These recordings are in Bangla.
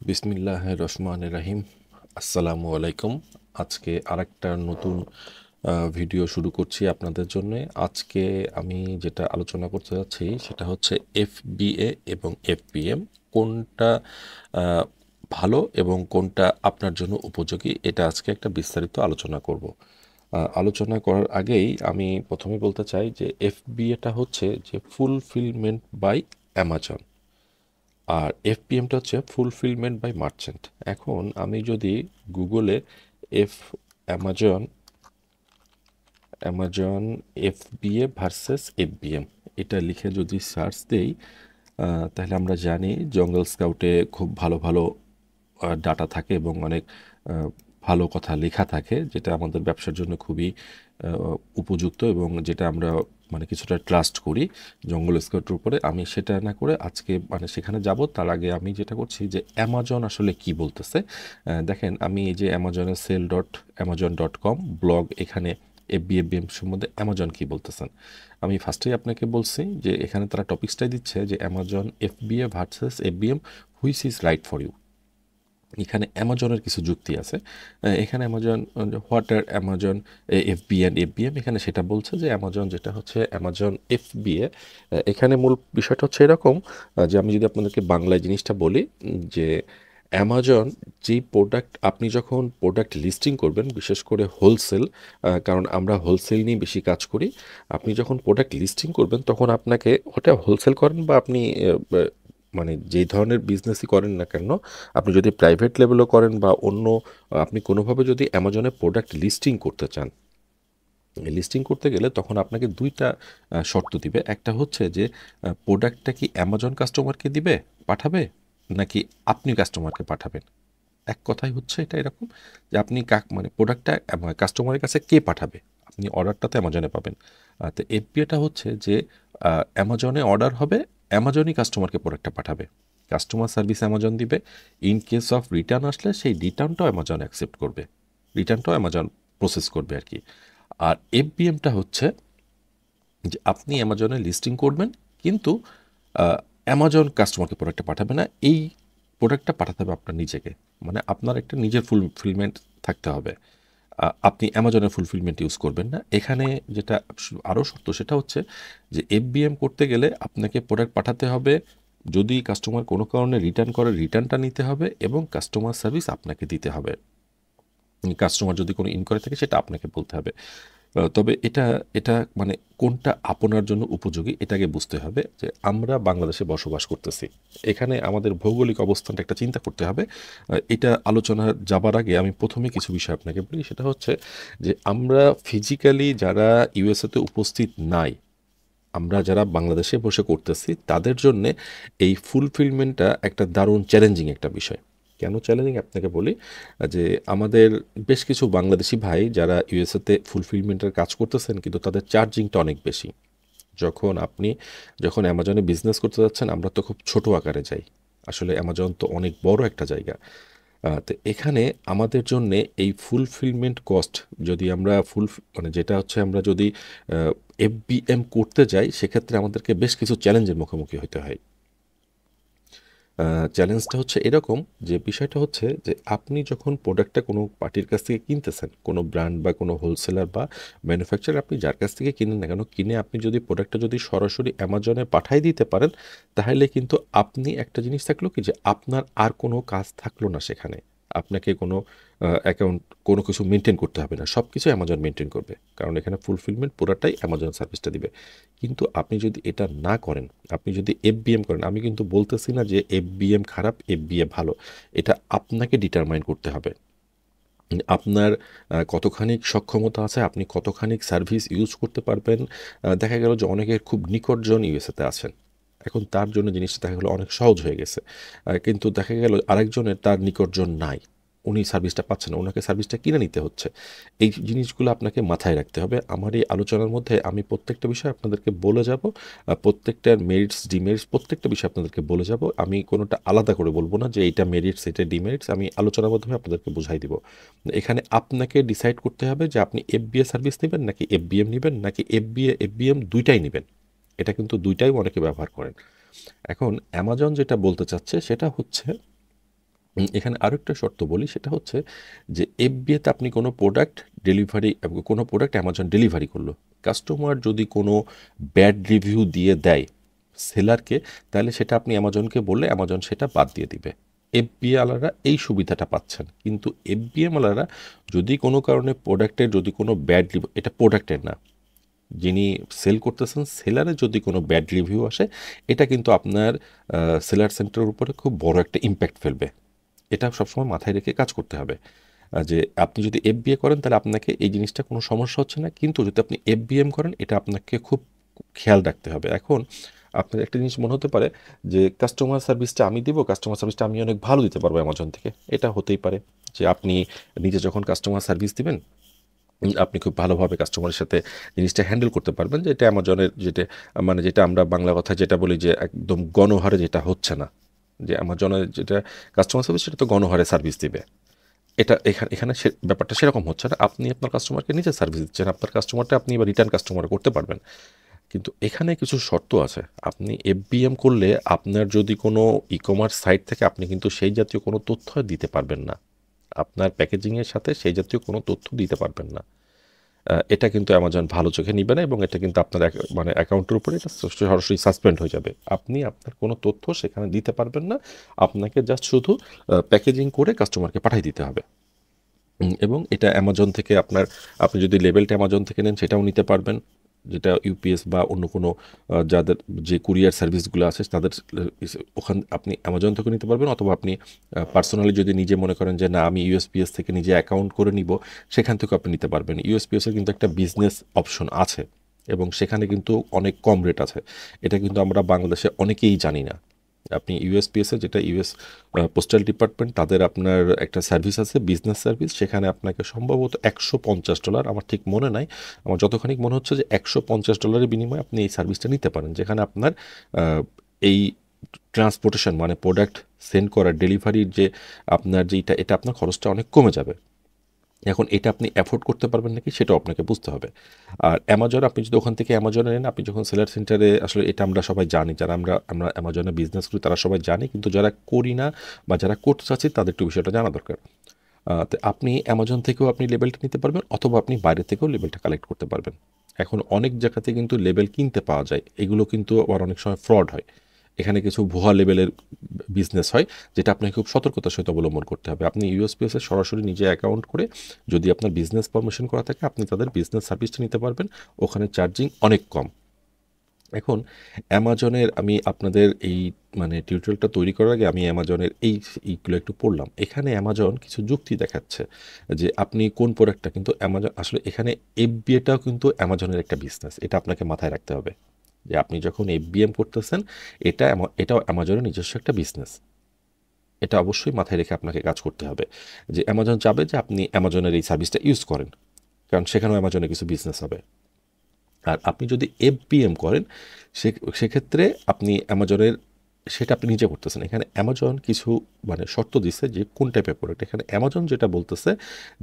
বিসমিল্লাহির রহমানির রহিম। আসসালামু আলাইকুম। আজকে আরেকটা নতুন ভিডিও শুরু করছি আপনাদের জন্য। আজকে আমি যেটা আলোচনা করতে যাচ্ছি সেটা হচ্ছে এফবিএ এবং এফবিএম কোনটা আহ, ভালো এবং কোনটা আপনার জন্য উপযোগী, এটা আজকে একটা বিস্তারিত আলোচনা করব। আলোচনা করার আগেই আমি প্রথমে বলতে চাই যে এফবিএটা হচ্ছে যে ফুলফিলমেন্ট বাই অ্যামাজন, আর এফপিএমটা হচ্ছে ফুলফিলমেন্ট বাই মার্চেন্ট। এখন আমি যদি গুগলে F Amazon Amazon FBA versus FBM এটা লিখে যদি সার্চ দেই, তাহলে আমরা জানি জঙ্গল স্কাউটে খুব ভালো ভালো ডাটা থাকে এবং অনেক আহ, ভালো কথা লেখা থাকে, যেটা আমাদের ব্যবসার জন্য খুবই উপযুক্ত এবং যেটা আমরা মানে কিছুটা ট্রাস্ট করি জঙ্গল স্কাউটের উপরে। আমি সেটা না করে আজকে মানে সেখানে যাব, তার আগে আমি যেটা করছি যে অ্যামাজন আসলে কি বলতেছে। দেখেন, আমি এই যে অ্যামাজনের sell.amazon.com ব্লগ, এখানে এফবিএম সম্বন্ধে অ্যামাজন কি বলতেছেন আমি ফার্স্টেই আপনাকে বলছি যে এখানে তারা টপিক্সটাই দিচ্ছে যে Amazon FBA versus FBM, which is right for you. এখানে অ্যামাজনের কিছু যুক্তি আছে। এখানে Amazon what are Amazon FBM, এখানে সেটা বলছে যে অ্যামাজন যেটা হচ্ছে অ্যামাজন এফবিএ। এখানে মূল বিষয়টা হচ্ছে এরকম, যে আমি যদি আপনাদেরকে বাংলায় জিনিসটা বলি, যে অ্যামাজন যেই প্রোডাক্ট আপনি যখন প্রোডাক্ট লিস্টিং করবেন, বিশেষ করে হোলসেল, কারণ আমরা হোলসেল নিয়ে বেশি কাজ করি। আপনি যখন প্রোডাক্ট লিস্টিং করবেন তখন আপনাকে ওটা হোলসেল করেন বা আপনি মানে যেই ধরনের বিজনেসই করেন না কেন, আপনি যদি প্রাইভেট লেভেলও করেন বা অন্য আপনি কোনোভাবে যদি অ্যামাজনে প্রোডাক্ট লিস্টিং করতে চান, লিস্টিং করতে গেলে তখন আপনাকে দুইটা শর্ত দিবে। একটা হচ্ছে যে প্রোডাক্টটা কি অ্যামাজন কাস্টমারকে দিবে, পাঠাবে, নাকি আপনি কাস্টমারকে পাঠাবেন। এক কথাই হচ্ছে এটা এরকম যে আপনি মানে প্রোডাক্টটা কাস্টমারের কাছে কে পাঠাবে, আপনি অর্ডারটা তো অ্যামাজনে পাবেন। তো এফবিএটা হচ্ছে যে অ্যামাজনে অর্ডার হবে, অ্যামাজনই কাস্টমারকে প্রোডাক্টটা পাঠাবে, কাস্টমার সার্ভিস অ্যামাজন দিবে। ইন কেস অফ রিটার্ন আসলে সেই রিটার্নটাও অ্যামাজন অ্যাকসেপ্ট করবে, রিটার্নটাও অ্যামাজন প্রসেস করবে আর কি। আর এফবিএমটা হচ্ছে যে আপনি অ্যামাজনে লিস্টিং করবেন, কিন্তু অ্যামাজন কাস্টমারকে প্রোডাক্টটা পাঠাবে না, এই প্রোডাক্টটা পাঠাতে হবে আপনার নিজেকে। মানে আপনার একটা নিজের ফুলফিলমেন্ট থাকতে হবে। আপনি অ্যামাজনের ফুলফিলমেন্ট ইউজ করবেন না। এখানে যেটা আরও শর্ত সেটা হচ্ছে যে এফবিএম করতে গেলে আপনাকে প্রোডাক্ট পাঠাতে হবে, যদি কাস্টমার কোনো কারণে রিটার্ন করে রিটার্নটা নিতে হবে এবং কাস্টমার সার্ভিস আপনাকে দিতে হবে। কাস্টমার যদি কোনো ইনকোয়ারি থাকে সেটা আপনাকে বলতে হবে। তবে এটা এটা মানে কোনটা আপনার জন্য উপযোগী এটাকে বুঝতে হবে। যে আমরা বাংলাদেশে বসবাস করতেছি, এখানে আমাদের ভৌগোলিক অবস্থানটা একটা চিন্তা করতে হবে। এটা আলোচনা যাবার আগে আমি প্রথমে কিছু বিষয় আপনাকে বলি, সেটা হচ্ছে যে আমরা ফিজিক্যালি যারা ইউএসএতে উপস্থিত নাই, আমরা যারা বাংলাদেশে বসে করতেছি তাদের জন্যে এই ফুলফিলমেন্টটা একটা দারুণ চ্যালেঞ্জিং একটা বিষয়। কেন চ্যালেঞ্জিং আপনাকে বলি, যে আমাদের বেশ কিছু বাংলাদেশি ভাই যারা ইউএসএতে ফুলফিলমেন্টের কাজ করতেছেন, কিন্তু তাদের চার্জিংটা অনেক বেশি। যখন অ্যামাজনে বিজনেস করতে যাচ্ছেন, আমরা তো খুব ছোট আকারে যাই, আসলে অ্যামাজন তো অনেক বড় একটা জায়গা। তো এখানে আমাদের জন্যে এই ফুলফিলমেন্ট কস্ট, যদি আমরা মানে যেটা হচ্ছে আমরা যদি এফবিএম করতে যাই, সেক্ষেত্রে আমাদেরকে বেশ কিছু চ্যালেঞ্জের মুখোমুখি হতে হয়। চ্যালেঞ্জটা হচ্ছে এরকম, যে বিষয়টা হচ্ছে যে আপনি যখন প্রোডাক্টটা কোনো পার্টির কাছ থেকে কিনতেছেন, কোনো ব্র্যান্ড বা কোনো হোলসেলার বা ম্যানুফ্যাকচারার, আপনি যার কাছ থেকে কিনেন না কেন, কিনে আপনি যদি প্রোডাক্টটা যদি সরাসরি অ্যামাজনে পাঠাই দিতে পারেন, তাহলে কিন্তু আপনি একটা জিনিস থাকলো কি, যে আপনার আর কোনো কাজ থাকলো না সেখানে। আপনাকে কোনো অ্যাকাউন্ট কোনো কিছু মেনটেন করতে হবে না, সব কিছু অ্যামাজন মেনটেন করবে, কারণ এখানে ফুলফিলমেন্ট পুরাটাই অ্যামাজন সার্ভিসটা দিবে। কিন্তু আপনি যদি এটা না করেন, আপনি যদি এফবিএম করেন, আমি কিন্তু বলতেছি না যে এফবিএম খারাপ এফবিএ ভালো, এটা আপনাকে ডিটারমাইন করতে হবে। আপনার কতখানি সক্ষমতা আছে, আপনি কতখানি সার্ভিস ইউজ করতে পারবেন। দেখা গেল যে অনেকের খুব নিকটজন ইউএসএতে আছেন, এখন তার জন্য জিনিসটা দেখা গেলো অনেক সহজ হয়ে গেছে। কিন্তু দেখা গেল আরেকজনের তার নিকটজন নাই, উনি সার্ভিসটা পাচ্ছেন না, ওনাকে সার্ভিসটা কিনে নিতে হচ্ছে। এই জিনিসগুলো আপনাকে মাথায় রাখতে হবে। আমার এই আলোচনার মধ্যে আমি প্রত্যেকটা বিষয় আপনাদেরকে বলে যাব, প্রত্যেকটার মেরিটস ডিমেরিটস প্রত্যেকটা বিষয় আপনাদেরকে বলে যাব। আমি কোনোটা আলাদা করে বলবো না যে এইটা মেরিটস এটা ডিমেরিটস, আমি আলোচনার মাধ্যমে আপনাদেরকে বুঝাই দিব। এখানে আপনাকে ডিসাইড করতে হবে যে আপনি এফবিএ সার্ভিস নেবেন নাকি এফবিএম নেবেন, নাকি এফবিএম দুইটাই নেবেন। এটা কিন্তু দুইটাই অনেকে ব্যবহার করেন। এখন অ্যামাজন যেটা বলতে চাচ্ছে সেটা হচ্ছে এখানে আরেকটা শর্ত বলি, সেটা হচ্ছে যে এফবিএতে আপনি কোনো প্রোডাক্ট ডেলিভারি, কোনো প্রোডাক্ট অ্যামাজন ডেলিভারি করলো, কাস্টমার যদি কোনো ব্যাড রিভিউ দিয়ে দেয় সেলারকে, তাহলে সেটা আপনি অ্যামাজনকে বললে অ্যামাজন সেটা বাদ দিয়ে দিবে। এফবিএ আলারা এই সুবিধাটা পাচ্ছেন, কিন্তু এফবিএম আলারা যদি কোনো কারণে প্রোডাক্টের যদি কোনো ব্যাড রিভিউ, এটা প্রোডাক্টের না, যিনি সেল করতেছেন সেলারের যদি কোনো ব্যাড রিভিউ আসে, এটা কিন্তু আপনার সেলার সেন্টারের উপরে খুব বড় একটা ইম্প্যাক্ট ফেলবে। এটা সবসময় মাথায় রেখে কাজ করতে হবে। যে আপনি যদি এফবিএ করেন তাহলে আপনাকে এই জিনিসটা কোনো সমস্যা হচ্ছে না, কিন্তু যদি আপনি এফবিএম করেন এটা আপনাকে খুব খেয়াল রাখতে হবে। এখন আপনার একটা জিনিস মনে হতে পারে যে কাস্টমার সার্ভিসটা আমি দিব, কাস্টমার সার্ভিসটা আমি অনেক ভালো দিতে পারবো অ্যামাজন থেকে। এটা হতেই পারে যে আপনি নিজে যখন কাস্টমার সার্ভিস দিবেন, আপনি খুব ভালোভাবে কাস্টমারের সাথে জিনিসটা হ্যান্ডেল করতে পারবেন, যে এটা অ্যামাজনের যেটা মানে যেটা আমরা বাংলা কথায় যেটা বলি যে একদম গণহারে যেটা হচ্ছে না, যে অ্যামাজনের যেটা কাস্টমার সার্ভিস সেটা তো গণহারে সার্ভিস দিবে। এটা এখানে এখানে ব্যাপারটা সেরকম হচ্ছে না। আপনি আপনার কাস্টমারকে নিজে সার্ভিস দিচ্ছেন, আপনার কাস্টমারটা আপনি এবার রিটার্ন কাস্টমার করতে পারবেন। কিন্তু এখানে কিছু শর্ত আছে। আপনি এফবিএম করলে আপনার যদি কোনো ই কমার্স সাইট থেকে আপনি কিন্তু সেই জাতীয় কোনো তথ্য দিতে পারবেন না। আপনার প্যাকেজিংয়ের সাথে সেই জাতীয় কোনো তথ্য দিতে পারবেন না। এটা কিন্তু অ্যামাজন ভালো চোখে নিবে না, এবং এটা কিন্তু আপনার মানে অ্যাকাউন্টের উপরে এটা সরাসরি সাসপেন্ড হয়ে যাবে। আপনি আপনার কোনো তথ্য সেখানে দিতে পারবেন না। আপনাকে জাস্ট শুধু প্যাকেজিং করে কাস্টমারকে পাঠিয়ে দিতে হবে। এবং এটা অ্যামাজন থেকে আপনি যদি লেবেলটা অ্যামাজন থেকে নেন সেটাও নিতে পারবেন, যেটা ইউপিএস বা অন্য কোনো যাদের যে কুরিয়ার সার্ভিসগুলো আছে তাদের ওখান আপনি অ্যামাজন থেকে নিতে পারবেন, অথবা আপনি পার্সোনালি যদি নিজে মনে করেন যে না আমি ইউএসপিএস থেকে নিজে অ্যাকাউন্ট করে নিব, সেখান থেকেও আপনি নিতে পারবেন। ইউএসপিএসের কিন্তু একটা বিজনেস অপশন আছে, এবং সেখানে কিন্তু অনেক কম রেট আছে। এটা কিন্তু আমরা বাংলাদেশে অনেকেই জানি না। আপনি ইউএসপিএসে, যেটা ইউএস পোস্টাল ডিপার্টমেন্ট, তাদের আপনার একটা সার্ভিস আছে বিজনেস সার্ভিস, সেখানে আপনাকে সম্ভবত $150, আমার ঠিক মনে নাই, আমার যতখানি মনে হচ্ছে যে $150 বিনিময়ে আপনি এই সার্ভিসটা নিতে পারেন, যেখানে আপনার এই ট্রান্সপোর্টেশন মানে প্রোডাক্ট সেন্ড করা ডেলিভারির যে আপনার যেটা, এটা আপনার খরচটা অনেক কমে যাবে। এখন এটা আপনি অ্যাফোর্ড করতে পারবেন নাকি সেটাও আপনাকে বুঝতে হবে। আর অ্যামাজন, আপনি যদি ওখান থেকে অ্যামাজনে নেন, আপনি যখন সেলার সেন্টারে, আসলে এটা আমরা সবাই জানি, যারা আমরা আমরা অ্যামাজনে বিজনেস করি তারা সবাই জানি, কিন্তু যারা করি না বা যারা করতে চাচ্ছি তাদের একটু বিষয়টা জানা দরকার। তো আপনি অ্যামাজন থেকেও আপনি লেবেলটা নিতে পারবেন, অথবা আপনি বাইরে থেকেও লেবেলটা কালেক্ট করতে পারবেন। এখন অনেক জায়গাতে কিন্তু লেবেল কিনতে পাওয়া যায়, এগুলো কিন্তু আবার অনেক সময় ফ্রড হয়। এখানে কিছু ভুয়া লেবেলের বিজনেস হয়, যেটা আপনাকে খুব সতর্কতার সহিত অবলম্বন করতে হবে। আপনি ইউএসপিএস এর সরাসরি নিজে অ্যাকাউন্ট করে যদি আপনার বিজনেস পারমিশন করা থাকে, আপনি তাদের বিজনেস সার্ভিসটা নিতে পারবেন। ওখানে চার্জিং অনেক কম। এখন অ্যামাজনের আমি আপনাদের এই মানে টিউটোরিয়ালটা তৈরি করার আগে আমি অ্যামাজনের এইগুলো একটু পড়লাম। এখানে অ্যামাজন কিছু যুক্তি দেখাচ্ছে যে আপনি কোন প্রোডাক্টটা, কিন্তু অ্যামাজন আসলে এখানে এফবিএটাও কিন্তু অ্যামাজনের একটা বিজনেস, এটা আপনাকে মাথায় রাখতে হবে। যে আপনি যখন এফবিএম করতেছেন, এটাও অ্যামাজনের নিজস্ব একটা বিজনেস। এটা অবশ্যই মাথায় রেখে আপনাকে কাজ করতে হবে, যে অ্যামাজন চাবে যে আপনি অ্যামাজনের এই সার্ভিসটা ইউজ করেন, কারণ সেখানেও অ্যামাজনের কিছু বিজনেস হবে। আর আপনি যদি এফবিএম করেন, সেক্ষেত্রে আপনি অ্যামাজনের সেটা আপনি নিজে করতেছেন। এখানে অ্যামাজন কিছু মানে শর্ত দিচ্ছে যে কোন টাইপের প্রোডাক্ট। এখানে অ্যামাজন যেটা বলতেছে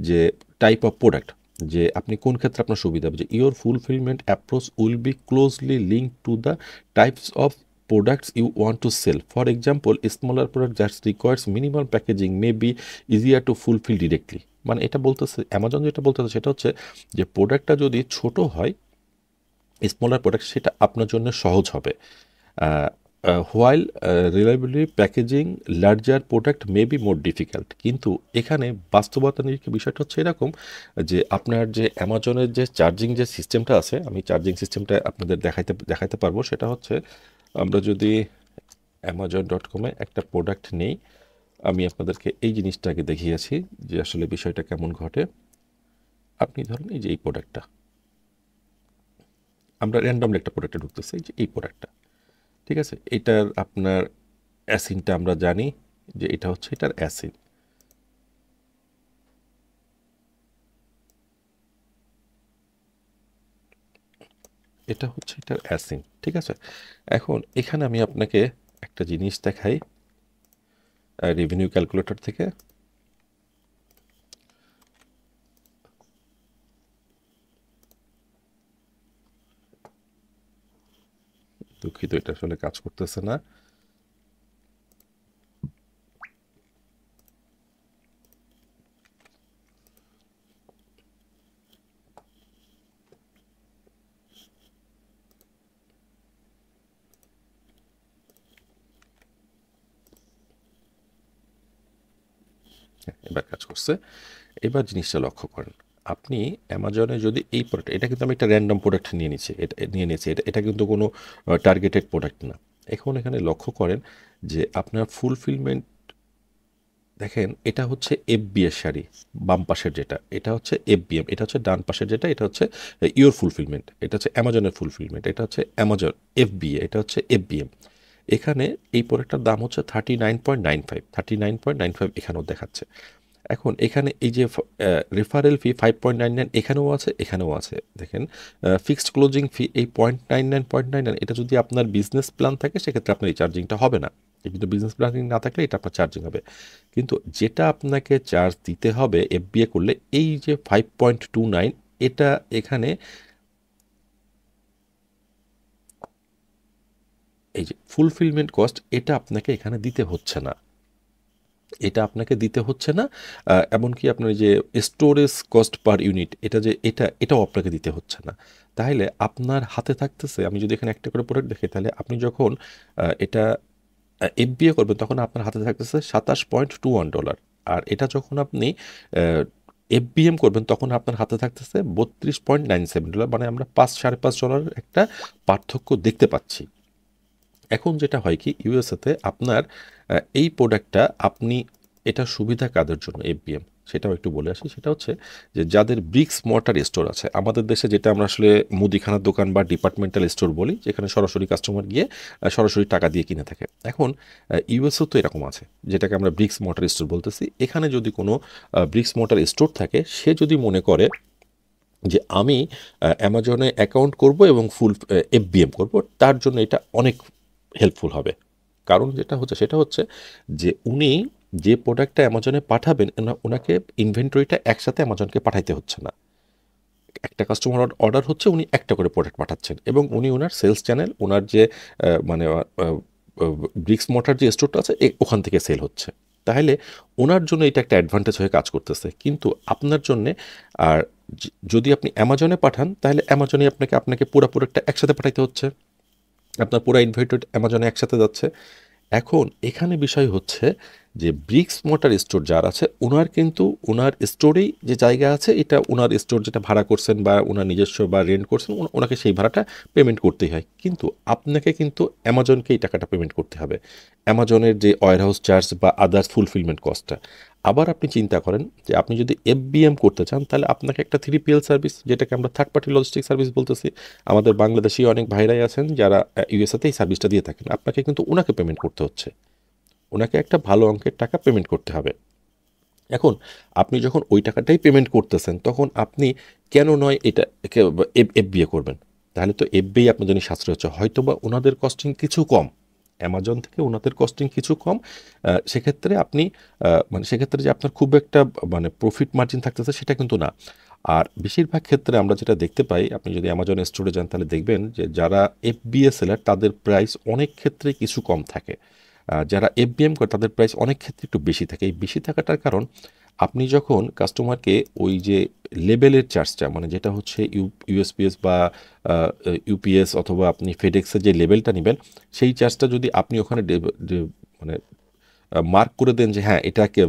যে টাইপ অফ প্রোডাক্ট, যে আপনি কোন ক্ষেত্রে আপনার সুবিধা হবে, যে your fulfilment approach will be closely link to the types of products you want to sell. For example, a smaller product that requires minimal packaging may be easier to fulfill directly. মানে এটা বলতেছে অ্যামাজন, যেটা বলতেছে সেটা হচ্ছে যে প্রোডাক্টটা যদি ছোট হয়, স্মলার প্রোডাক্ট, সেটা আপনার জন্য সহজ হবে। While রিলায়েবলি packaging larger product may be more difficult. কিন্তু এখানে বাস্তবতা নিরিখে বিষয়টা হচ্ছে এরকম, যে আপনার যে অ্যামাজনের যে চার্জিং যে সিস্টেমটা আছে, আমি চার্জিং সিস্টেমটা আপনাদের দেখাইতে পারবো। সেটা হচ্ছে, আমরা যদি amazon.com-এ একটা প্রোডাক্ট নেই, আমি আপনাদেরকে এই জিনিসটাকে দেখিয়েছি যে আসলে বিষয়টা কেমন ঘটে। আপনি ধরেন এই যে এই প্রোডাক্টটা, আমরা র্যান্ডমলি একটা প্রোডাক্টে ঢুকতেছি, এই যে এই প্রোডাক্টটা, ঠিক আছে, এটার আপনার অ্যাসিনটা আমরা জানি যে এটা হচ্ছে এটার অ্যাসিন। এটা হচ্ছে এটার অ্যাসিন, ঠিক আছে। এখন এখানে আমি আপনাকে একটা জিনিস দেখাই রেভিনিউ ক্যালকুলেটর থেকে। দুঃখিত, এটা আসলে কাজ করতেছে না। এবার কাজ করছে। এবার জিনিসটা লক্ষ্য করেন, আপনি অ্যামাজনে যদি এই প্রোডাক্ট, এটা কিন্তু আমি একটা র্যান্ডম প্রোডাক্ট নিয়ে নিচ্ছি, এটা এটা কিন্তু কোনো টার্গেটেড প্রোডাক্ট না। এখন এখানে লক্ষ্য করেন যে আপনার ফুলফিলমেন্ট, দেখেন এটা হচ্ছে এফবিএস শাড়ি, বাম পাশের যেটা এটা হচ্ছে এফবিএম, এটা হচ্ছে ডান পাশের যেটা এটা হচ্ছে ইওর ফুলফিলমেন্ট, এটা হচ্ছে অ্যামাজনের ফুলফিলমেন্ট, এটা হচ্ছে অ্যামাজন এফবিএ, এটা হচ্ছে এফবিএম। এখানে এই প্রোডাক্টটার দাম হচ্ছে 39.95, 39.95 এখানেও দেখাচ্ছে। এখন এখানে এই যে রেফারেল ফি 5.99 এখানেও আছে, এখানেও আছে। দেখেন ফিক্সড ক্লোজিং ফি এই 0.99, এটা যদি আপনার বিজনেস প্ল্যান থাকে সেক্ষেত্রে আপনার এই চার্জিংটা হবে না, কিন্তু বিজনেস প্ল্যানিং না থাকলে এটা আপনার চার্জিং হবে। কিন্তু যেটা আপনাকে চার্জ দিতে হবে এফবিএ করলে, এই যে 5.29, এটা এখানে এই যে ফুলফিলমেন্ট কস্ট, এটা আপনাকে এখানে দিতে হচ্ছে না, এটা আপনাকে দিতে হচ্ছে না। এমনকি আপনার যে স্টোরেজ কস্ট পার ইউনিট, এটা যে এটাও আপনাকে দিতে হচ্ছে না। তাহলে আপনার হাতে থাকতেছে, আমি যদি এখানে একটা করে প্রোডাক্ট দেখি, তাহলে আপনি যখন এটা এফবিএ করবেন তখন আপনার হাতে থাকতেছে $27.21, আর এটা যখন আপনি এফবিএম করবেন তখন আপনার হাতে থাকতেছে $32.97, মানে আমরা $5.5 একটা পার্থক্য দেখতে পাচ্ছি। এখন যেটা হয় কি, ইউএসএতে আপনার এই প্রোডাক্টটা আপনি, এটা সুবিধা কাদের জন্য এফবিএম সেটাও একটু বলে আসি। সেটা হচ্ছে যে যাদের ব্রিক্স মর্টার স্টোর আছে, আমাদের দেশে যেটা আমরা আসলে মুদিখানার দোকান বা ডিপার্টমেন্টাল স্টোর বলি, যেখানে সরাসরি কাস্টমার গিয়ে সরাসরি টাকা দিয়ে কিনে থাকে। এখন ইউএসও তো এরকম আছে, যেটাকে আমরা ব্রিক্স মর্টার স্টোর বলতেছি। এখানে যদি কোনো ব্রিক্স মর্টার স্টোর থাকে, সে যদি মনে করে যে আমি অ্যামাজনে অ্যাকাউন্ট করব এবং ফুল এফবিএম করব, তার জন্য এটা অনেক হেল্পফুল হবে। কারণ যেটা হচ্ছে সেটা হচ্ছে যে উনি যে প্রোডাক্টটা অ্যামাজনে পাঠাবেন, ওনাকে ইনভেন্টরিটা একসাথে অ্যামাজনকে পাঠাইতে হচ্ছে না। একটা কাস্টমার অর্ডার হচ্ছে, উনি একটা করে প্রোডাক্ট পাঠাচ্ছেন, এবং উনি ওনার সেলস চ্যানেল, ওনার যে মানে ব্রিক্স মোটার যে স্টোরটা আছে ওখান থেকে সেল হচ্ছে। তাহলে ওনার জন্য এটা একটা অ্যাডভান্টেজ হয়ে কাজ করতেছে। কিন্তু আপনার জন্যে, আর যদি আপনি অ্যামাজনে পাঠান, তাহলে অ্যামাজনে আপনাকে পুরো প্রোডাক্টটা একসাথে পাঠাইতে হচ্ছে, আপনার পুরো ইনভাইটেড অ্যামাজনে একসাথে যাচ্ছে। এখন এখানে বিষয় হচ্ছে যে ব্রিক্স মোটার স্টোর যার আছে, ওনার কিন্তু ওনার স্টোরেই যে জায়গা আছে, এটা ওনার স্টোর যেটা ভাড়া করছেন বা ওনার নিজস্ব বা রেন্ট করছেন, ওনাকে সেই ভাড়াটা পেমেন্ট করতেই হয়। কিন্তু আপনাকে কিন্তু অ্যামাজনকে এই টাকাটা পেমেন্ট করতে হবে, অ্যামাজনের যে ওয়্যারহাউস চার্জ বা আদার্স ফুলফিলমেন্ট কস্টটা। আবার আপনি চিন্তা করেন যে আপনি যদি এফবিএম করতে চান, তাহলে আপনাকে একটা 3PL সার্ভিস, যেটাকে আমরা থার্ড পার্টি লজিস্টিক সার্ভিস বলতেছি, আমাদের বাংলাদেশি অনেক ভাইরাই আছেন যারা ইউএসএতে এই সার্ভিসটা দিয়ে থাকেন, আপনাকে কিন্তু ওনাকে পেমেন্ট করতে হচ্ছে, ওনাকে একটা ভালো অঙ্কের টাকা পেমেন্ট করতে হবে। এখন আপনি যখন ওই টাকাটাই পেমেন্ট করতেছেন, তখন আপনি কেন নয় এটা এফবিএ করবেন? তাহলে তো এফবিআই আপনার জন্য সাশ্রয় হচ্ছে, হয়তো বা ওনাদের কস্টিং কিছু কম, অ্যামাজন থেকে ওনাদের কস্টিং কিছু কম। সেক্ষেত্রে আপনি মানে সেক্ষেত্রে যে আপনার খুব একটা মানে প্রফিট মার্জিন থাকতেছে সেটা কিন্তু না। আর বেশিরভাগ ক্ষেত্রে আমরা যেটা দেখতে পাই, আপনি যদি অ্যামাজন স্টোরে যান তাহলে দেখবেন যে যারা এফবিএ সেলার তাদের প্রাইস অনেক ক্ষেত্রে কিছু কম থাকে, যারা এফবিএম করে তাদের প্রাইস অনেক ক্ষেত্রে একটু বেশি থাকে। এই বেশি থাকাটার কারণ, আপনি যখন কাস্টমারকে ওই যে লেবেলের চার্জটা, মানে যেটা হচ্ছে ইউএসপিএস বা ইউপিএস অথবা আপনি ফেডেক্সের যে লেবেলটা নেবেন, সেই চার্জটা যদি আপনি ওখানে মানে মার্ক করে দেন যে হ্যাঁ এটাকে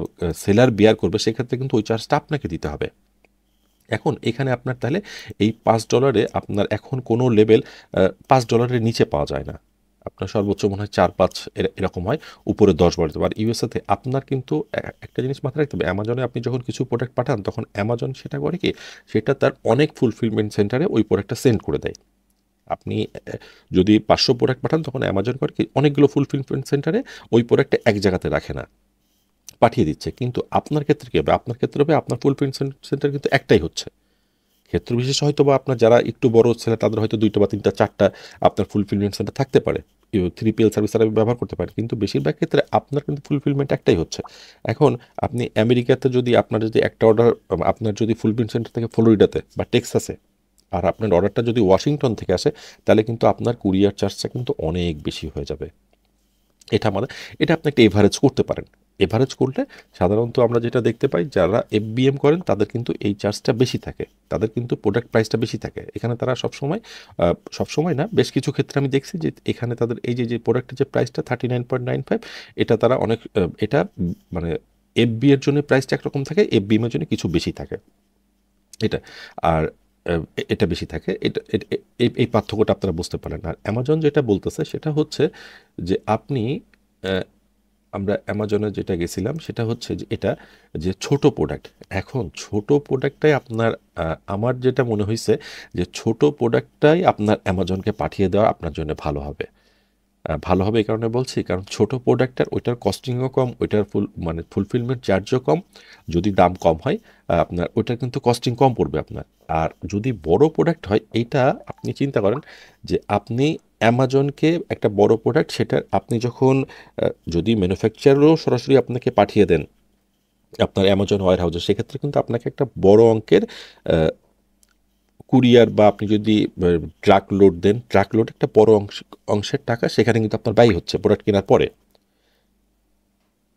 সেলার বিয়ার করবে, সেক্ষেত্রে কিন্তু ওই চার্জটা আপনাকে দিতে হবে। এখন এখানে আপনার তাহলে এই $5 আপনার এখন কোনো লেবেল $5 নিচে পাওয়া যায় না, আপনার সর্বোচ্চ মনে হয় 4-5 এরকম হয়, উপরে 10-12। আর ইউএসএতে আপনার কিন্তু একটা জিনিস মাথায় রাখতে হবে, অ্যামাজনে আপনি যখন কিছু প্রোডাক্ট পাঠান, তখন অ্যামাজন সেটা করে কি, সেটা তার অনেক ফুলফিলমেন্ট সেন্টারে ওই প্রোডাক্টটা সেন্ড করে দেয়। আপনি যদি 500 প্রোডাক্ট পাঠান, তখন অ্যামাজন করে কি অনেকগুলো ফুলফিলমেন্ট সেন্টারে ওই প্রোডাক্টটা এক জায়গাতে রাখে না, পাঠিয়ে দিচ্ছে। কিন্তু আপনার ক্ষেত্রে কী হবে, আপনার ক্ষেত্রে হবে আপনার ফুলফিলমেন্ট সেন্টার কিন্তু একটাই হচ্ছে। ক্ষেত্র বিশেষ হয়তো বা আপনার যারা একটু বড় ছেলে, তাদের হয়তো 2টা বা 3টা 4টা আপনার ফুলফিলমেন্ট সেন্টার থাকতে পারে, 3PL সার্ভিস তারা ব্যবহার করতে পারে, কিন্তু বেশিরভাগ ক্ষেত্রে আপনার কিন্তু ফুলফিলমেন্ট একটাই হচ্ছে। এখন আপনি আমেরিকাতে যদি আপনার যদি একটা অর্ডার, আপনার যদি ফুলফিলমেন্ট সেন্টার থেকে ফ্লোরিডাতে বা টেক্সাসে, আর আপনার অর্ডারটা যদি ওয়াশিংটন থেকে আসে, তাহলে কিন্তু আপনার কুরিয়ার চার্জটা কিন্তু অনেক বেশি হয়ে যাবে। এটা আমাদের, এটা আপনি একটা এভারেজ করতে পারেন। এভারেজ করলে সাধারণত আমরা যেটা দেখতে পাই, যারা এফবিএম করেন তাদের কিন্তু এই চার্জটা বেশি থাকে, তাদের কিন্তু প্রোডাক্ট প্রাইসটা বেশি থাকে। এখানে তারা সবসময় না, বেশ কিছু ক্ষেত্রে আমি দেখছি যে এখানে তাদের এই যে প্রোডাক্টের যে প্রাইসটা 39.95, এটা তারা অনেক এটা মানে এফবি এর জন্য প্রাইসটা একরকম থাকে, এফবিএম এর জন্য কিছু বেশি থাকে এটা। আর এটা বেশি থাকে, এই পার্থক্যটা আপনারা বুঝতে পারেন। আর অ্যামাজন যেটা বলতেছে সেটা হচ্ছে যে আপনি আমরা অ্যামাজনে যেটা গেছিলাম সেটা হচ্ছে যে এটা যে ছোট প্রোডাক্ট, এখন ছোট প্রোডাক্টটাই আপনার আমার যেটা মনে হয়েছে যে ছোট প্রোডাক্টটাই আপনার অ্যামাজনকে পাঠিয়ে দেওয়া আপনার জন্য ভালো হবে। ভালো হবে এই কারণে বলছি, কারণ ছোট প্রোডাক্টটার ওইটার কস্টিংও কম, ওইটার ফুলফিলমেন্ট চার্জও কম, যদি দাম কম হয় আপনার ওইটার কিন্তু কস্টিং কম পড়বে আপনার। আর যদি বড় প্রোডাক্ট হয়, এইটা আপনি চিন্তা করেন যে আপনি অ্যামাজনকে একটা বড় প্রোডাক্ট, সেটা আপনি যখন যদি ম্যানুফ্যাকচারও সরাসরি আপনাকে পাঠিয়ে দেন আপনার অ্যামাজন ওয়্যার হাউসে, সেক্ষেত্রে কিন্তু আপনাকে একটা বড় অঙ্কের কুরিয়ার বা আপনি যদি ট্রাক লোড দেন, ট্রাক লোড একটা বড় অংশের টাকা সেখানে কিন্তু আপনার ব্যয় হচ্ছে প্রোডাক্ট কেনার পরে,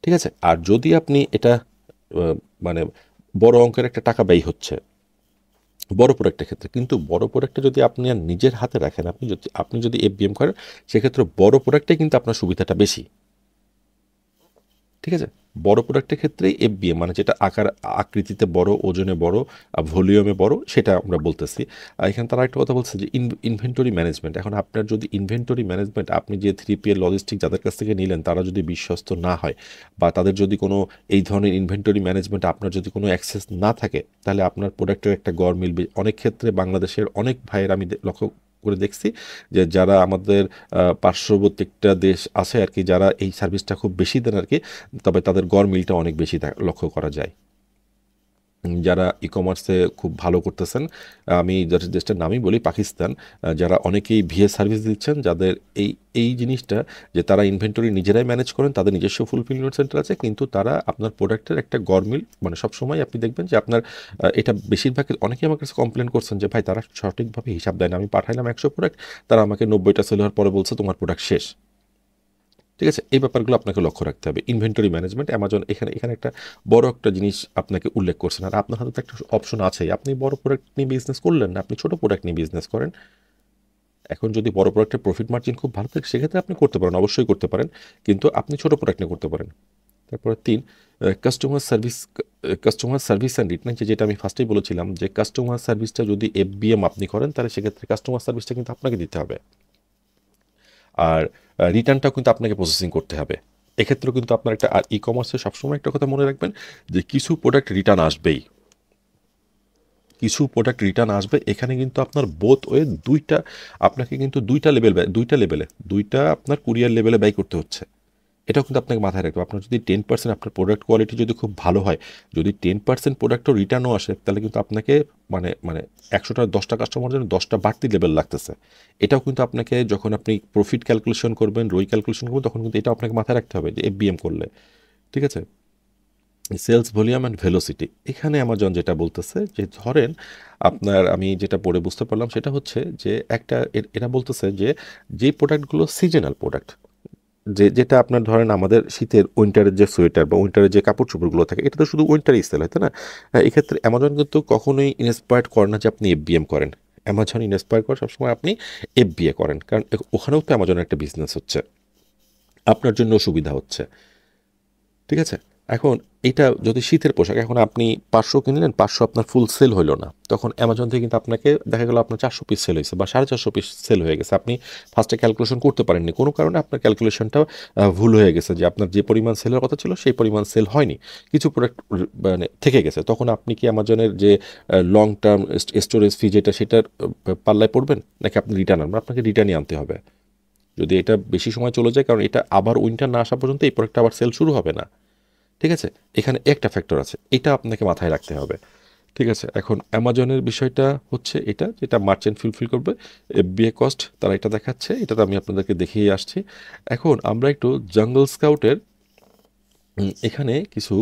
ঠিক আছে। আর যদি আপনি এটা মানে বড় অঙ্কের একটা টাকা ব্যয় হচ্ছে বড় প্রোডাক্টের ক্ষেত্রে, কিন্তু বড় প্রোডাক্টটা যদি আপনি আর নিজের হাতে রাখেন, আপনি যদি এফবিএম করেন, সেক্ষেত্রে বড় প্রোডাক্টে কিন্তু আপনার সুবিধাটা বেশি, ঠিক আছে। বড় প্রোডাক্টের ক্ষেত্রেই এফবিএম মানে যেটা আকৃতিতে বড়, ওজনে বড়, ভলিউমে বড়, সেটা আমরা বলতেছি। এখানে তারা একটা কথা বলছে যে ইনভেন্টরি ম্যানেজমেন্ট। এখন আপনার যদি ইনভেন্টরি ম্যানেজমেন্ট, আপনি যে 3PL লজিস্টিক যাদের কাছ থেকে নিলেন তারা যদি বিশ্বস্ত না হয়, বা তাদের যদি কোনো এই ধরনের ইনভেন্টরি ম্যানেজমেন্ট আপনার যদি কোনো অ্যাক্সেস না থাকে, তাহলে আপনার প্রোডাক্টের একটা গড় মিলবে। অনেক ক্ষেত্রে বাংলাদেশের অনেক ভাইয়ের আমি লক্ষ্য করে দেখছি যে যারা আমাদের পার্শ্ববর্তী একটা দেশ আছে আর কি, যারা এই সার্ভিসটা খুব বেশি দেন আর কি, তবে তাদের গড় মিলটা অনেক বেশি লক্ষ্য করা যায়। যারা ই কমার্সে খুব ভালো করতেছেন, আমি দেশটার নামই বলি পাকিস্তান, যারা অনেকেই ভিএ সার্ভিস দিচ্ছেন, যাদের এই এই জিনিসটা যে তারা ইনভেন্টরি নিজেরাই ম্যানেজ করেন, তাদের নিজস্ব ফুলফিলমেন্ট সেন্টার আছে, কিন্তু তারা আপনার প্রোডাক্টের একটা গরমিল মানে সবসময় আপনি দেখবেন যে আপনার এটা বেশিরভাগ অনেকেই আমার কাছে কমপ্লেন করছেন যে ভাই তারা সঠিকভাবে হিসাব দেয় না, আমি পাঠাইলাম 100 প্রোডাক্ট, তারা আমাকে 90টা সেল হওয়ার পরে বলছে তোমার প্রোডাক্ট শেষ, ঠিক আছে। এই ব্যাপারগুলো আপনাকে লক্ষ্য রাখতে হবে। ইনভেন্টরি ম্যানেজমেন্ট অ্যামাজন এখানে একটা বড় একটা জিনিস আপনাকে উল্লেখ করছেন। আর আপনার হাতে তো একটা অপশন আছেই, আপনি বড় প্রোডাক্ট নিয়ে বিজনেস করলেন না, আপনি ছোট প্রোডাক্ট নিয়ে বিজনেস করেন। এখন যদি বড় প্রোডাক্টের প্রফিট মার্জিন খুব ভালো থাকে, সেক্ষেত্রে আপনি করতে পারেন, অবশ্যই করতে পারেন, কিন্তু আপনি ছোট প্রোডাক্ট নিয়ে করতে পারেন। তারপরে 3, কাস্টমার সার্ভিস অ্যান্ড রিটার্ন, যেটা আমি ফার্স্টেই বলেছিলাম যে কাস্টমার সার্ভিসটা যদি এফবিএম আপনি করেন, তাহলে সেক্ষেত্রে কাস্টমার সার্ভিসটা কিন্তু আপনাকে দিতে হবে, আর রিটার্নটাও কিন্তু আপনাকে প্রসেসিং করতে হবে। এক্ষেত্রেও কিন্তু আপনার একটা, আর ই কমার্সে সবসময় একটা কথা মনে রাখবেন যে কিছু প্রোডাক্ট রিটার্ন আসবেই, কিছু প্রোডাক্ট রিটার্ন আসবে। এখানে কিন্তু আপনার বোথ ওয়ে দুইটা, আপনাকে কিন্তু দুইটা আপনার কুরিয়ার লেভেলে ব্যয় করতে হচ্ছে। এটাও কিন্তু আপনাকে মাথায় রাখতে হবে। আপনার যদি 10% আপনার প্রোডাক্ট কোয়ালিটি যদি খুব ভালো হয়, যদি 10% প্রোডাক্টও রিটার্নও আসে, তাহলে কিন্তু আপনাকে মানে 100টা 10টা কাস্টমার জন্য 10টা বাড়তি লেভেল লাগতেছে। এটাও কিন্তু আপনাকে যখন আপনি প্রফিট ক্যালকুলেশন করবেন, রোই ক্যালকুলেশন করবেন, তখন কিন্তু এটা আপনাকে মাথায় রাখতে হবে যে এফবিএম করলে, ঠিক আছে। সেলস ভলিউম অ্যান্ড ভেলোসিটি, এখানে অ্যামাজন যেটা বলতেছে যে ধরেন আপনার, আমি যেটা পড়ে বুঝতে পারলাম সেটা হচ্ছে যে একটা এরা বলতেছে যে যে প্রোডাক্টগুলো সিজনাল প্রোডাক্ট, যেটা আপনার ধরেন আমাদের শীতের উইন্টারের যে সোয়েটার বা উইন্টারের যে কাপড় চোপড়গুলো থাকে, এটা তো শুধু উইন্টারই সেল হয়, তাই না? এক্ষেত্রে অ্যামাজন কিন্তু কখনোই ইন্সপায়ার্ড করে না যে আপনি এফবিএম করেন। অ্যামাজন ইন্সপায়ার করে সবসময় আপনি এফবিএ করেন, কারণ ওখানেও তো অ্যামাজনের একটা বিজনেস হচ্ছে, আপনার জন্য সুবিধা হচ্ছে, ঠিক আছে। এখন এটা যদি শীতের পোশাক, এখন আপনি 500 কিনলেন, 500 আপনার ফুল সেল হইলো না, তখন অ্যামাজন থেকে কিন্তু আপনাকে দেখা গেল আপনার 400 পিস সেল হয়েছে বা 450 পিস সেল হয়ে গেছে। আপনি ফার্স্টে ক্যালকুলেশন করতে পারেননি, কোনো কারণে আপনার ক্যালকুলেশনটা ভুল হয়ে গেছে, যে আপনার যে পরিমাণ সেলের কথা ছিল সেই পরিমাণ সেল হয়নি, কিছু প্রোডাক্ট মানে থেকে গেছে। তখন আপনি কি অ্যামাজনের যে লং টার্ম স্টোরেজ ফি যেটা, সেটার পাল্লায় পড়বেন, নাকি আপনি রিটার্ন আনবেন? আপনাকে রিটার্নই আনতে হবে যদি এটা বেশি সময় চলে যায়, কারণ এটা আবার উইন্টার না আসা পর্যন্ত এই প্রোডাক্টটা আবার সেল শুরু হবে না, ঠিক আছে। এখানে একটা ফ্যাক্টর আছে, এটা আপনাকে মাথায় রাখতে হবে, ঠিক আছে। এখন অ্যামাজনের বিষয়টা হচ্ছে এটা, যেটা মার্চেন্ট ফুলফিল করবে, এফবিএ কস্ট তারা এটা দেখাচ্ছে, এটা তো আমি আপনাদেরকে দেখিয়ে আসছি। এখন আমরা একটু জঙ্গল স্কাউটের এখানে কিছু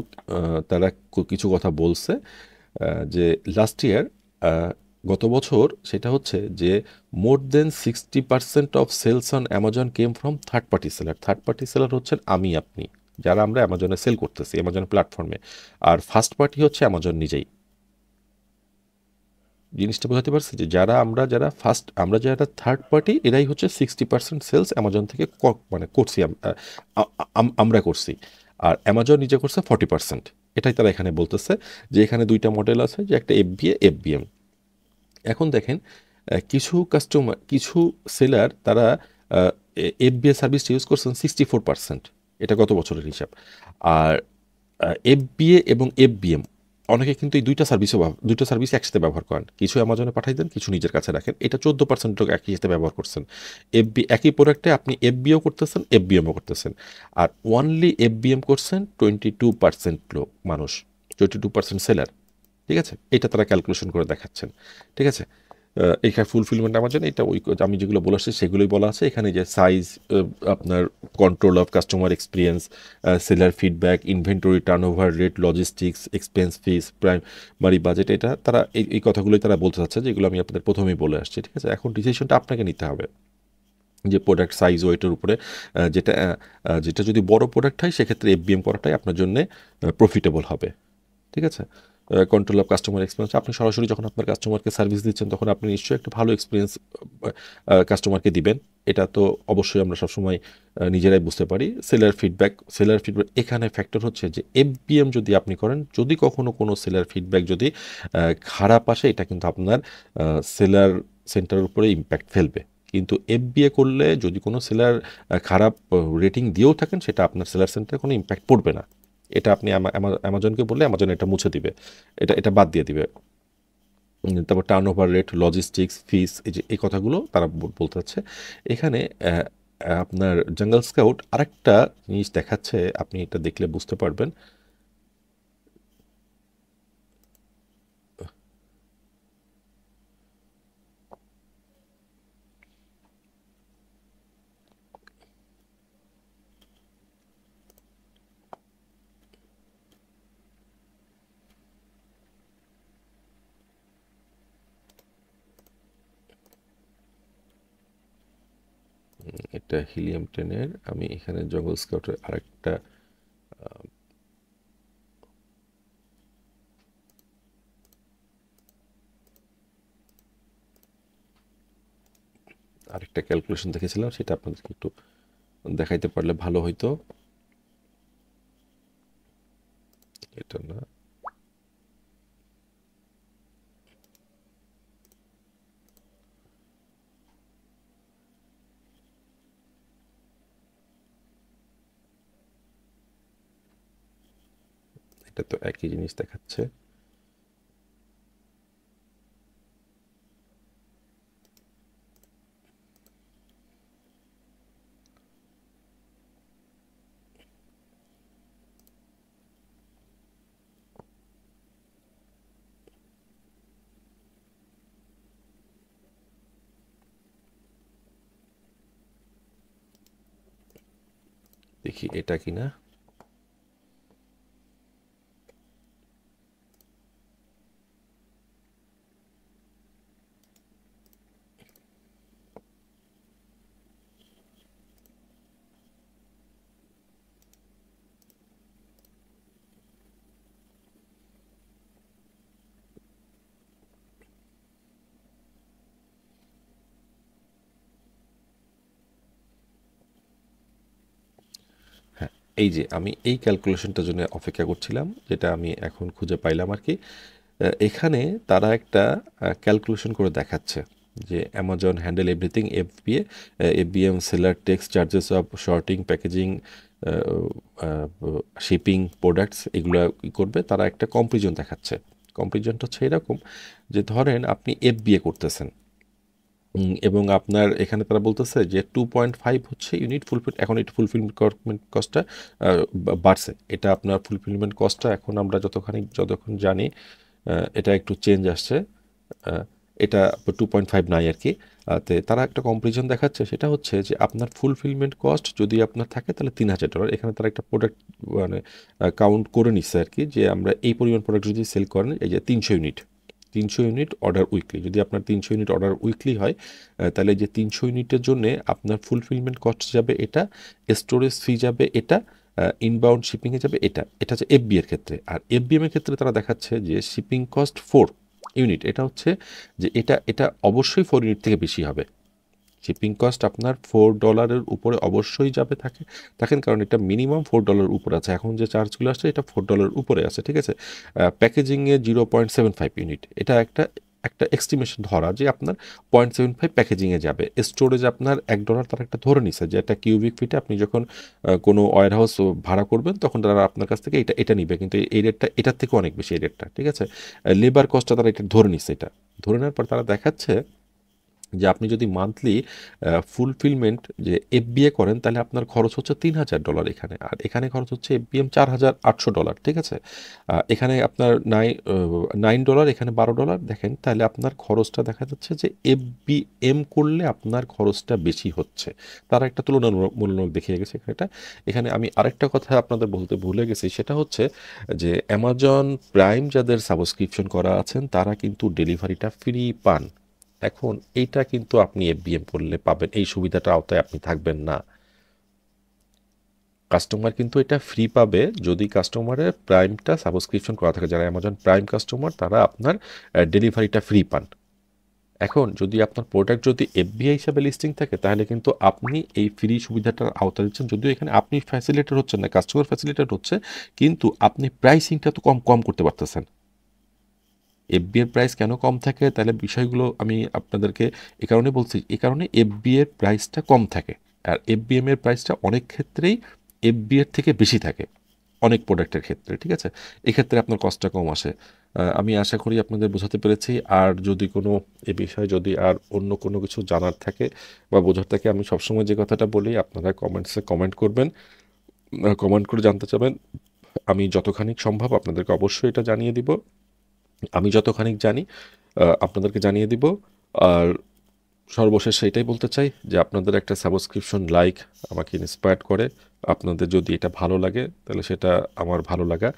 তারা কিছু কথা বলছে যে লাস্ট ইয়ার, গত বছর, সেটা হচ্ছে যে more than 60% of sales on Amazon came from third party seller. Third party seller হচ্ছেন আমি আপনি, যারা আমরা অ্যামাজনে সেল করতেছি অ্যামাজন প্ল্যাটফর্মে, আর ফার্স্ট পার্টি হচ্ছে অ্যামাজন নিজেই। জিনিসটা বোঝাতে পারছি যে আমরা যারা থার্ড পার্টি, এরাই হচ্ছে 60% সেলস অ্যামাজন থেকে মানে করছি, আমরা করছি। আর অ্যামাজন নিজে করছে 40%। এটাই তারা এখানে বলতেছে যে এখানে দুইটা মডেল আছে, যে একটা এফবিএ এফবিএম। এখন দেখেন কিছু সেলার তারা এফবিএ সার্ভিস ইউজ করছেন 64%। এটা গত বছরের হিসাব। আর এফবিএ এবং এফবিএম অনেকে কিন্তু এই দুইটা সার্ভিস একসাথে ব্যবহার করেন। কিছু অ্যামাজনে পাঠাই দেন, কিছু নিজের কাছে রাখেন। এটা 14% লোক একই সাথে ব্যবহার করছেন। একই প্রোডাক্টে আপনি এফবিও করতেছেন, এফবিএমও করতেছেন। আর ওনলি এফবিএম করছেন 22% লোক মানুষ, 22% সেলার। ঠিক আছে, এটা তারা ক্যালকুলেশন করে দেখাচ্ছেন। ঠিক আছে, এখানে ফুলফিলমেন্ট আমার জন্য এটা ওই আমি যেগুলো বলে আসছি সেগুলোই বলা আছে এখানে, যে সাইজ, আপনার control of customer experience, seller feedback, inventory turnover rate, logistics, expense fees, primary budget, এটা তারা এই কথাগুলোই তারা বলতে চাচ্ছে, যেগুলো আমি আপনাদের প্রথমেই বলে আসছি। ঠিক আছে, এখন ডিসিশনটা আপনাকে নিতে হবে যে প্রোডাক্ট সাইজ ওয়েটের উপরে, যেটা যদি বড় প্রোডাক্ট হয় সেক্ষেত্রে এফবিএম করাটাই আপনার জন্য প্রফিটেবল হবে। ঠিক আছে, কন্ট্রোল অফ কাস্টমার এক্সপিরিয়েন্স, আপনি সরাসরি যখন আপনার কাস্টমারকে সার্ভিস দিচ্ছেন তখন আপনি নিশ্চয়ই একটা ভালো এক্সপিরিয়েন্স কাস্টমারকে দিবেন। এটা তো অবশ্যই আমরা সবসময় নিজেরাই বুঝতে পারি। সেলার ফিডব্যাক এখানে ফ্যাক্টর হচ্ছে যে এফবিএম যদি আপনি করেন, যদি কখনো কোনো সেলার ফিডব্যাক যদি খারাপ আসে, এটা কিন্তু আপনার সেলার সেন্টারের উপরে ইম্প্যাক্ট ফেলবে। কিন্তু এফবিএ করলে যদি কোনো সেলার খারাপ রেটিং দিয়েও থাকেন, সেটা আপনার সেলার সেন্টারে কোনো ইম্প্যাক্ট পড়বে না। এটা আপনি অ্যামাজনকে বললে অ্যামাজন এটা মুছে দিবে, এটা বাদ দিয়ে দিবে। তারপর টার্নওভার রেট, লজিস্টিক্স, ফিস, এই কথাগুলো তারা বলতে চাচ্ছে এখানে। আপনার জঙ্গল স্কাউট আরেকটা জিনিস দেখাচ্ছে, আপনি এটা দেখলে বুঝতে পারবেন। এটা হিলিয়াম 10-এর, আমি এখানে জঙ্গল স্কাউটের আরেকটা ক্যালকুলেশন দেখেছিলাম, সেটা আপনাদেরকে একটু দেখাইতে পারলে ভালো হইতো। এটা না, এটা তো একই জিনিস দেখাচ্ছে। দেখি এটা কিনা। হ্যাঁ, এই যে আমি এই ক্যালকুলেশনটার জন্য অপেক্ষা করছিলাম, যেটা আমি এখন খুঁজে পাইলাম আর কি। এখানে তারা একটা ক্যালকুলেশন করে দেখাচ্ছে যে Amazon handle everything FBA, FBM seller takes charges of sorting, packaging, shipping, products, এগুলো করবে। তারা একটা কম্পারিজন দেখাচ্ছে। কম্পারিজনটা হচ্ছে এরকম যে ধরেন আপনি এফবিএ করতেছেন, এবং আপনার এখানে তারা বলতেছে যে 2.5 হচ্ছে ইউনিট ফুলফিল। এখন এটা ফুলফিলমেন্ট কস্টটা বাড়ছে। এটা আপনার ফুলফিলমেন্ট কস্টটা এখন আমরা যতক্ষণ জানি এটা একটু চেঞ্জ আসছে। এটা 2.5 নাই আর কি। তারা একটা কম্পারিজন দেখাচ্ছে, সেটা হচ্ছে যে আপনার ফুলফিলমেন্ট কস্ট যদি আপনার থাকে তাহলে $3,000। এখানে তারা একটা প্রোডাক্ট মানে কাউন্ট করে নিচ্ছে আর কি, যে আমরা এই পরিমাণ প্রোডাক্ট যদি সেল করেন, এই যে 300 ইউনিট অর্ডার উইকলি, যদি আপনার 300 ইউনিট অর্ডার উইকলি হয়, তাহলে যে 300 ইউনিটের জন্য আপনার ফুলফিলমেন্ট কস্ট যাবে এটা, স্টোরেজ ফি যাবে এটা, ইনবাউন্ড শিপিংয়ে যাবে এটা হচ্ছে এফবি এর ক্ষেত্রে। আর এফবিএম এর ক্ষেত্রে তারা দেখাচ্ছে যে শিপিং কস্ট 4 ইউনিট, এটা হচ্ছে যে এটা অবশ্যই 4 ইউনিট থেকে বেশি হবে। শিপিং কস্ট আপনার $4 উপরে অবশ্যই যাবে থাকে দেখেন, কারণ এটা মিনিমাম $4 উপরে আছে। এখন যে চার্জগুলো আসছে এটা $4 উপরে আছে, ঠিক আছে? প্যাকেজিংয়ে 0.75 ইউনিট, এটা একটা একটা এস্টিমেশন ধরা যে আপনার 0.75 প্যাকেজিংয়ে যাবে। স্টোরেজ আপনার $1 তারা একটা ধরে নিছে যে একটা কিউবিক ফিটে আপনি যখন কোনো ওয়্যার হাউস ভাড়া করবেন তখন তারা আপনার কাছ থেকে এটা এটা নিবে, কিন্তু এই রেটটা এটার থেকেও অনেক বেশি এই রেটটা, ঠিক আছে? লেবার কস্টটা তারা এটা ধরে নিচ্ছে, এটা ধরে নেওয়ার পর তারা দেখাচ্ছে যে আপনি যদি মান্থলি ফুলফিলমেন্ট যে এফবিএ করেন তাহলে আপনার খরচ হচ্ছে $3000 এখানে, আর এখানে খরচ হচ্ছে এফবিএম $4800, ঠিক আছে? এখানে আপনার $9, এখানে $12, দেখেন তাহলে আপনার খরচটা দেখা যাচ্ছে যে এফবিএম করলে আপনার খরচটা বেশি হচ্ছে। তারা একটা তুলনামূলক দেখিয়ে গেছে এখানে। এখানে আমি আরেকটা কথা আপনাদের বলতে ভুলে গেছি, সেটা হচ্ছে যে অ্যামাজন প্রাইম যাদের সাবস্ক্রিপশন করা আছেন তারা কিন্তু ডেলিভারিটা ফ্রি পান। এখন এইটা কিন্তু আপনি এফবিএম করলে পাবেন, এই সুবিধাটা আওতায় আপনি থাকবেন না। কাস্টমার কিন্তু এটা ফ্রি পাবে যদি কাস্টমারের প্রাইমটা সাবস্ক্রিপশন করা থাকে। যারা অ্যামাজন প্রাইম কাস্টমার তারা আপনার ডেলিভারিটা ফ্রি পান। এখন যদি আপনার প্রোডাক্ট যদি এফবিআই হিসাবে লিস্টিং থাকে তাহলে কিন্তু আপনি এই ফ্রি সুবিধাটার আওতা দিচ্ছেন, যদিও এখানে আপনি ফ্যাসিলিটেট হচ্ছেন না, কাস্টমার ফ্যাসিলিটেট হচ্ছে, কিন্তু আপনি প্রাইসিংটা তো কম কম করতে পারতেছেন। এফবি এর প্রাইস কেন কম থাকে তাহলে বিষয়গুলো আমি আপনাদেরকে এ কারণে বলছি, এ কারণে এফবি এর প্রাইসটা কম থাকে, আর এফবিএম এর প্রাইসটা অনেক ক্ষেত্রেই এফবি এর থেকে বেশি থাকে অনেক প্রোডাক্টের ক্ষেত্রে, ঠিক আছে? এক্ষেত্রে আপনার কস্টটা কম আসে। আমি আশা করি আপনাদের বোঝাতে পেরেছি। আর যদি কোনো এ বিষয়ে যদি আর অন্য কোনো কিছু জানার থাকে বা বোঝার থাকে, আমি সবসময় যে কথাটা বলি আপনারা কমেন্টসে কমেন্ট করবেন, কমেন্ট করে জানতে চাবেন। আমি যতখানি সম্ভব আপনাদেরকে অবশ্যই এটা জানিয়ে দিব। আমি যতখানি জানি আপনাদেরকে জানিয়ে দিব। আর সর্বশেষ এটাই বলতে চাই যে আপনাদের একটা সাবস্ক্রিপশন লাইক আমাকে ইন্সপায়ার্ড করে। আপনাদের যদি এটা ভালো লাগে তাহলে সেটা আমার ভালো লাগা।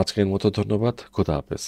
আজকের মতো ধন্যবাদ। খোদা হাফেজ।